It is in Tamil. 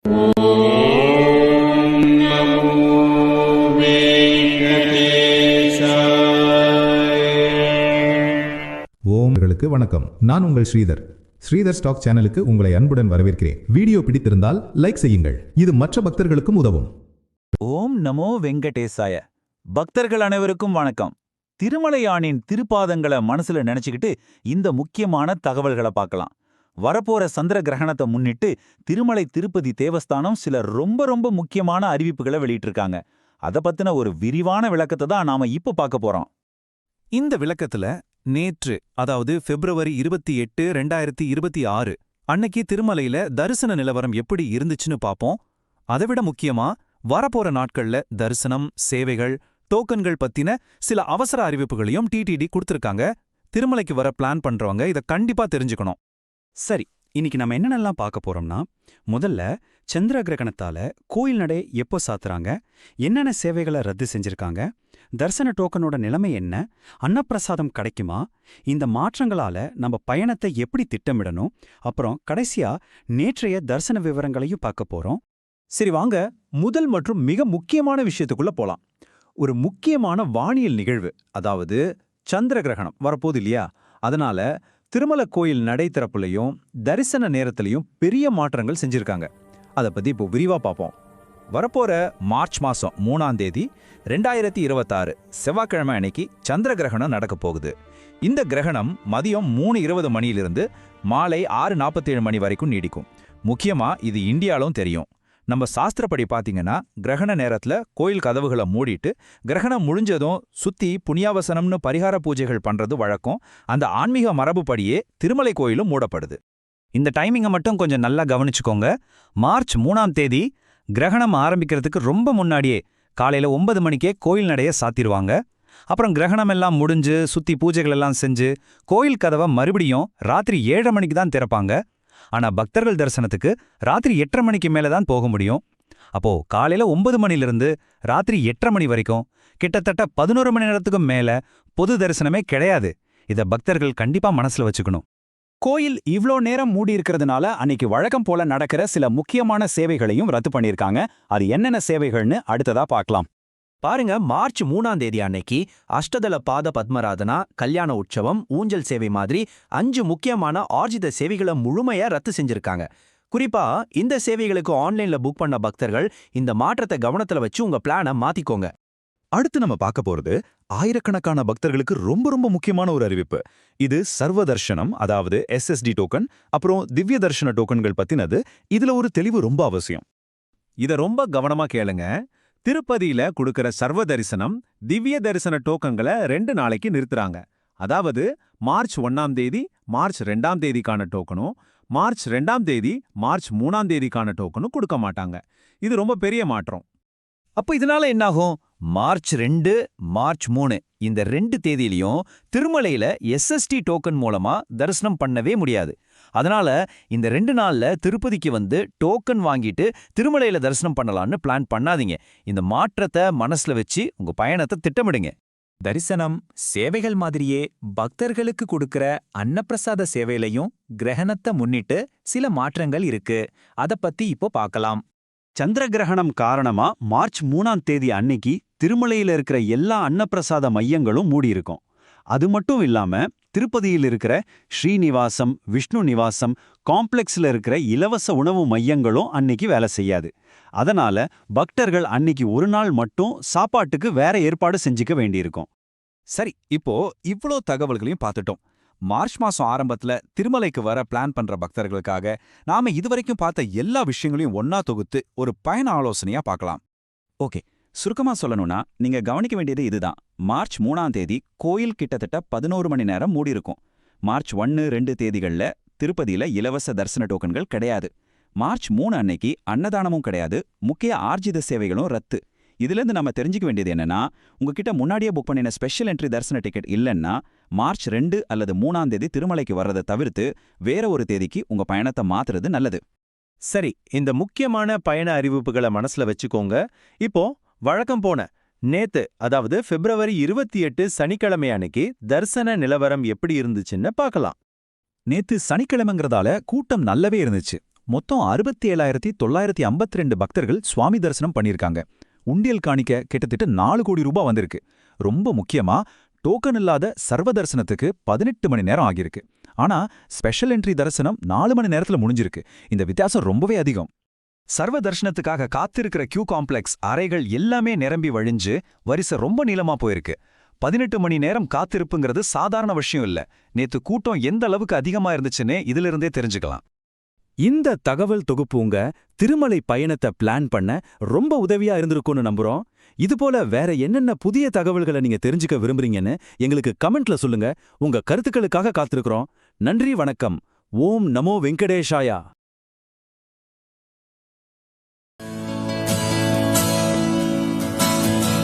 ஓம்களுக்கு வணக்கம். நான் உங்கள் ஸ்ரீதர். ஸ்ரீதர் ஸ்டாக் சேனலுக்கு உங்களை அன்புடன் வரவேற்கிறேன். வீடியோ பிடித்திருந்தால் லைக் செய்யுங்கள். இது மற்ற பக்தர்களுக்கும் உதவும். ஓம் நமோ வெங்கடேசாய. பக்தர்கள் அனைவருக்கும் வணக்கம். திருமலையானின் திருப்பாதங்களை மனசுல நினைச்சுக்கிட்டு இந்த முக்கியமான தகவல்களை பார்க்கலாம். வரப்போற சந்திர கிரகணத்தை முன்னிட்டு திருமலை திருப்பதி தேவஸ்தானம் சில ரொம்ப முக்கியமான அறிவிப்புகளை வெளியிட்டிருக்காங்க. அதை பத்தின ஒரு விரிவான விளக்கத்தை தான் நாம இப்ப பார்க்க போறோம். இந்த விளக்கத்துல நேற்று, அதாவது February 28, 2026 அன்னைக்கு திருமலையில தரிசன நிலவரம் எப்படி இருந்துச்சுன்னு பாப்போம். அதைவிட முக்கியமா வரப்போற நாட்கள்ல தரிசனம், சேவைகள், டோக்கன்கள் பத்தின சில அவசர அறிவிப்புகளையும் டிடிடி கொடுத்திருக்காங்க. திருமலைக்கு வர பிளான் பண்றவங்க இதை கண்டிப்பா தெரிஞ்சுக்கணும். சரி, இன்னைக்கு நம்ம என்னென்னலாம் பார்க்க போறோம்னா, முதல்ல சந்திர கிரகணத்தால கோயில் நடை எப்போ சாத்துறாங்க, என்னென்ன சேவைகளை ரத்து செஞ்சிருக்காங்க, தரிசன டோக்கனோட நிலைமை என்ன, அன்னப்பிரசாதம் கிடைக்குமா, இந்த மாற்றங்களால நம்ம பயணத்தை எப்படி திட்டமிடணும், அப்புறம் கடைசியா நேற்றைய தரிசன விவரங்களையும் பார்க்க போறோம். சரி வாங்க, முதல் மற்றும் மிக முக்கியமான விஷயத்துக்குள்ள போலாம். ஒரு முக்கியமான வானியல் நிகழ்வு, அதாவது சந்திர கிரகணம் வரப்போகுது இல்லையா? அதனால திருமலை கோயில் நடை திறப்புலையும் தரிசன நேரத்திலையும் பெரிய மாற்றங்கள் செஞ்சிருக்காங்க. அதை பத்தி இப்போ விரிவா பார்ப்போம். வரப்போற மார்ச் மாசம் 3ஆம் தேதி 2026 செவ்வாய்க்கிழமை அன்னைக்கு சந்திர கிரகணம் நடக்க போகுது. இந்த கிரகணம் மதியம் 3:20 மணியிலிருந்து மாலை 6:47 மணி வரைக்கும் நீடிக்கும். முக்கியமா இது இந்தியாலும் தெரியும். நம்ம சாஸ்திரப்படி பாத்தீங்கன்னா கிரகண நேரத்துல கோயில் கதவுகளை மூடிட்டு கிரகணம் முடிஞ்சதும் சுத்தி புண்ணியாவசனம்னு பரிகார பூஜைகள் பண்றது வழக்கம். அந்த ஆன்மீக மரபுப்படியே திருமலை கோயிலும் மூடப்படுது. இந்த டைமிங்கை மட்டும் கொஞ்சம் நல்லா கவனிச்சுக்கோங்க. மார்ச் 3ஆம் தேதி கிரகணம் ஆரம்பிக்கிறதுக்கு ரொம்ப முன்னாடியே காலையில 9 மணிக்கே கோயில் நடைய சாத்திடுவாங்க. அப்புறம் கிரகணம் எல்லாம் முடிஞ்சு சுத்தி பூஜைகள் எல்லாம் செஞ்சு கோயில் கதவை மறுபடியும் ராத்திரி 7:30 மணிக்கு தான் திறப்பாங்க. ஆனா பக்தர்கள் தரிசனத்துக்கு ராத்திரி 8:30 மணிக்கு மேல தான் போக முடியும். அப்போ காலையில 9 மணிலிருந்து ராத்திரி 8:30 மணி வரைக்கும் கிட்டத்தட்ட 11 மணி நேரத்துக்கும் மேல பொது தரிசனமே கிடையாது. இத பக்தர்கள் கண்டிப்பா மனசுல வச்சுக்கணும். கோயில் இவ்ளோ நேரம் மூடி இருக்கிறதுனால அன்னைக்கு வழக்கம் போல நடக்கிற சில முக்கியமான சேவைகளையும் ரத்து பண்ணியிருக்காங்க. அது என்னென்ன சேவைகள்னு அடுத்ததா பார்க்கலாம். பாருங்க, மார்ச் 3ஆம் தேதி அன்னைக்கு அஷ்டதள பாத பத்மராதனா, கல்யாண உற்சவம், ஊஞ்சல் சேவை மாதிரி 5 முக்கியமான ஆர்ஜித சேவைகளை முழுமையா ரத்து செஞ்சிருக்காங்க. குறிப்பா இந்த சேவைகளுக்கு ஆன்லைன்ல புக் பண்ண பக்தர்கள் இந்த மாற்றத்தை கவனத்துல வச்சு உங்க பிளானை மாத்திக்கோங்க. அடுத்து நம்ம பார்க்க போறது ஆயிரக்கணக்கான பக்தர்களுக்கு ரொம்ப முக்கியமான ஒரு அறிவிப்பு. இது சர்வ தர்ஷனம், அதாவது SSD டோக்கன், அப்புறம் திவ்ய தர்ஷன டோக்கன்கள் பத்தினது. இதுல ஒரு தெளிவு ரொம்ப அவசியம். இத ரொம்ப கவனமா கேளுங்க. திருப்பதியில கொடுக்கிற சர்வ தரிசனம், திவ்ய தரிசன டோக்கன்களை 2 நாளைக்கு நிறுத்துறாங்க. அதாவது மார்ச் 1ஆம் தேதி, மார்ச் 2ஆம் தேதிக்கான டோக்கனும், மார்ச் 2ஆம் தேதி, மார்ச் 3ஆம் தேதிக்கான டோக்கனும் கொடுக்க மாட்டாங்க. இது ரொம்ப பெரிய மாற்றம். அப்ப இதனால என்னாகும்? மார்ச் 2, மார்ச் 3 இந்த 2 தேதியிலையும் திருமலையில SSD டோக்கன் மூலமா தரிசனம் பண்ணவே முடியாது. அதனால இந்த 2 நாள்ல திருப்பதிக்கு வந்து டோக்கன் வாங்கிட்டு திருமலையில தரிசனம் பண்ணலாம்னு பிளான் பண்ணாதீங்க. இந்த மாற்றத்தை மனசுல வச்சு உங்க பயணத்தை திட்டமிடுங்க. தரிசனம் சேவைகள் மாதிரியே பக்தர்களுக்கு கொடுக்கிற அன்னப்பிரசாத சேவையிலையும் கிரகணத்தை முன்னிட்டு சில மாற்றங்கள் இருக்கு. அத பத்தி இப்போ பார்க்கலாம். சந்திர கிரகணம் காரணமா மார்ச் 3ஆம் தேதி அன்னைக்கு திருமலையில இருக்கிற எல்லா அன்னப்பிரசாத மையங்களும் மூடியிருக்கும். அது மட்டும் இல்லாம திருப்பதியில் இருக்கிற ஸ்ரீநிவாசம், விஷ்ணு நிவாசம் காம்ப்ளெக்ஸ்ல இருக்கிற இலவச உணவு மையங்களும் அன்னைக்கு வேலை செய்யாது. அதனால பக்தர்கள் அன்னைக்கு ஒரு நாள் மட்டும் சாப்பாட்டுக்கு வேற ஏற்பாடு செஞ்சுக்க வேண்டியிருக்கும். சரி, இப்போ இவ்ளோ தகவல்களையும் பார்த்துட்டோம். மார்ச் மாசம் ஆரம்பத்துல திருமலைக்கு வர பிளான் பண்ற பக்தர்களுக்காக நாம இதுவரைக்கும் பார்த்த எல்லா விஷயங்களையும் ஒன்னா தொகுத்து ஒரு பயண ஆலோசனையா பார்க்கலாம். ஓகே, சுருக்கமா சொல்லணும்னா நீங்க கவனிக்க வேண்டியது இதுதான். மார்ச் 3ஆம் தேதி கோயில் கிட்டத்தட்ட 11 மணி நேரம் மூடி இருக்கும். மார்ச் 1, 2 தேதிகள்ல திருப்பதியில இலவச தரிசன டோக்கன்கள் கிடையாது. மார்ச் 3 அன்னைக்கு அன்னதானமும் கிடையாது. முக்கிய ஆர்ஜித சேவைகளும் ரத்து. இதுலேருந்து நம்ம தெரிஞ்சுக்க வேண்டியது என்னன்னா, உங்ககிட்ட முன்னாடியே புக் பண்ணின ஸ்பெஷல் என்ட்ரி தரிசன டிக்கெட் இல்லைன்னா மார்ச் 2 அல்லது 3ஆம் தேதி திருமலைக்கு வர்றதை தவிர்த்து வேற ஒரு தேதிக்கு உங்க பயணத்தை மாத்துறது நல்லது. சரி, இந்த முக்கியமான பயண அறிவிப்புகளை மனசுல வச்சுக்கோங்க. இப்போ வழக்கம் போன நேத்து, அதாவது February 28 சனிக்கிழமை அன்னைக்கு தரிசன நிலவரம் எப்படி இருந்துச்சுன்னு பார்க்கலாம். நேத்து சனிக்கிழமைங்கிறதால கூட்டம் நல்லாவே இருந்துச்சு. மொத்தம் 67,952 பக்தர்கள் சுவாமி தரிசனம் பண்ணியிருக்காங்க. உண்டியல் காணிக்க கிட்டத்தட்ட 4 கோடி ரூபாய் வந்திருக்கு. ரொம்ப முக்கியமா டோக்கன் இல்லாத சர்வ தரிசனத்துக்கு 18 மணி நேரம் ஆகியிருக்கு. ஆனா ஸ்பெஷல் என்ட்ரி தரிசனம் 4 மணி நேரத்துல முடிஞ்சிருக்கு. இந்த வித்தியாசம் ரொம்பவே அதிகம். சர்வ தர்ஷனத்துக்காக காத்திருக்கிற கியூ காம்ப்ளெக்ஸ் அறைகள் எல்லாமே நிரம்பி வழிஞ்சு வரிசை ரொம்ப நீளமா போயிருக்கு. 18 மணி நேரம் காத்திருப்புங்கிறது சாதாரண விஷயம் இல்ல. நேத்து கூட்டம் எந்த அளவுக்கு அதிகமா இருந்துச்சுன்னு இதிலிருந்தே தெரிஞ்சுக்கலாம். இந்த தகவல் தொகுப்பு உங்க திருமலை பயணத்தை பிளான் பண்ண ரொம்ப உதவியா இருந்திருக்கும்னு நம்புறோம். இதுபோல வேற என்னென்ன புதிய தகவல்களை நீங்க தெரிஞ்சுக்க விரும்புறீங்கன்னு எங்களுக்கு கமெண்ட்ல சொல்லுங்க. உங்க கருத்துக்களுக்காக காத்திருக்கிறோம். நன்றி, வணக்கம். ஓம் நமோ வெங்கடேஷாயா.